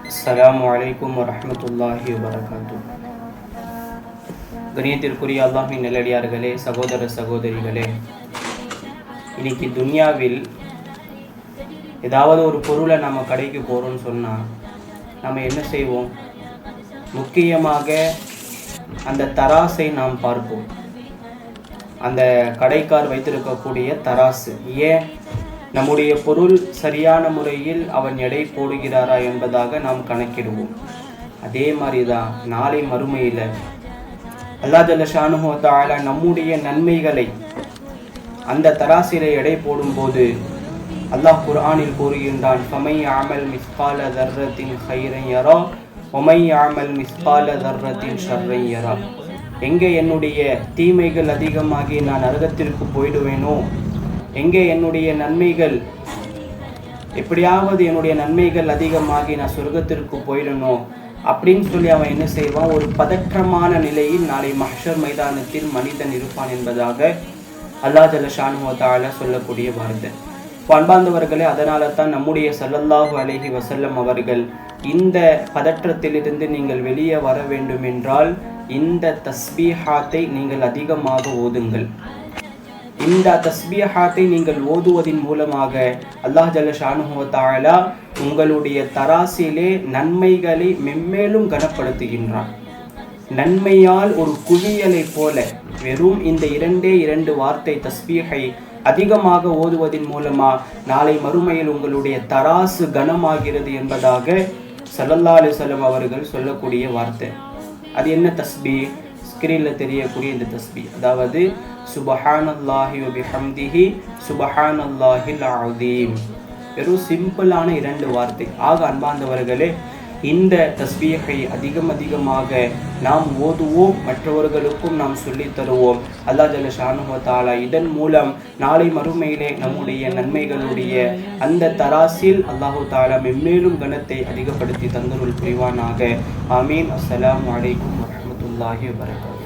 அஸ்ஸலாமு அலைக்கும் வரஹ்மத்துல்லாஹி வபரகாத்து. கணியத்திற்குரிய அல்லாஹ்வின் நல்லடியார்களே, சகோதர சகோதரிகளே, இன்னைக்கு துன்யாவில் ஏதாவது ஒரு பொருளை நம்ம கடைக்கு போகிறோம்னு சொன்னால் நம்ம என்ன செய்வோம்? முக்கியமாக அந்த தராசை நாம் பார்ப்போம். அந்த கடைக்கார் வைத்திருக்கக்கூடிய தராசு, ஏன் நம்முடைய பொருள் சரியான முறையில் அவன் எடை போடுகிறாரா என்பதாக நாம் கணக்கிடுவோம். அதே மாதிரி தான் நாளை மறுமையில் அல்லாஹ் ஜல்ல ஷானுஹு வ தஆலா நம்முடைய நன்மைகளை அந்த தராசிலே எடை போடும்போது அல்லாஹ் குர்ஆனில் கூறுகின்றான், ஃபமை யஅமல் மிஸ்கால தர்ரத்தின் கைரன் யரா வமை யஅமல் மிஸ்கால தர்ரத்தின் ஷர்ரன் யரா. எங்கே என்னுடைய தீமைகள் அதிகமாகி நான் நரகத்திற்கு போயிடுவேனோ, எங்கே என்னுடைய நன்மைகள் எப்படியாவது என்னுடைய நன்மைகள் அதிகமாகி நான் சொர்க்கத்திற்கு போயிடணும் அப்படின்னு சொல்லி அவன் என்ன செய்வான்? ஒரு பதற்றமான நிலையில் நாளை மஹ்ஷர் மைதானத்தில் மனிதன் இருப்பான் என்பதாக அல்லாஹ் ஜல்ல ஷானுஹு வ தஆலா சொல்லக்கூடிய வார்த்தை. அன்பார்ந்தவர்களே, அதனால தான் நம்முடைய ஸல்லல்லாஹு அலைஹி வஸல்லம் அவர்கள் இந்த பதற்றத்திலிருந்து நீங்கள் வெளியே வர வேண்டும் என்றால் இந்த தஸ்பீஹாத்தை நீங்கள் அதிகமாக ஓதுங்கள். இந்த தஸ்பீஹாத்தை நீங்கள் ஓதுவதின் மூலமாக அல்லாஹ் ஜல்ல ஷானுஹு வ தஆலா உங்களுடைய தராசிலே நன்மைகளை மென்மேலும் கனப்படுத்துகின்றான். நன்மையால் ஒரு குவியலை போல வெறும் இந்த இரண்டு வார்த்தை தஸ்பீஹை அதிகமாக ஓதுவதின் மூலமா நாளை மறுமையில் உங்களுடைய தராசு கனமாகிறது என்பதாக ஸல்லல்லாஹு அலைஹி வஸல்லம் அவர்கள் சொல்லக்கூடிய வார்த்தை. அது என்ன தஸ்பீஹ்? ஸ்கிரீனில் தெரியக்கூடிய இந்த தஸ்பீஹ், அதாவது சுபஹானல்லாஹி வ பிஹம்திஹி சுபஹானல்லாஹில் அஸீம். வெறும் சிம்பிளான 2 வார்த்தை. ஆக அன்பார்ந்தவர்களே, இந்த தஸ்பீஹை அதிகமாக நாம் ஓதுவோம், மற்றவர்களுக்கும் நாம் சொல்லித் தருவோம். அல்லாஹ் ஜல்ல ஷானுஹு வ தஆலா இதன் மூலம் நாளை மறுமையிலே நம்முடைய நன்மைகளுடைய அந்த தராசில் அல்லாஹு தஆலா மென்மேலும் கனத்தை அதிகப்படுத்தி தந்தருள் புரிவானாக. ஆமீன். அஸ்ஸலாமு அலைக்கும் வரஹ்மத்துல்லாஹி வபரகாத்துஹு.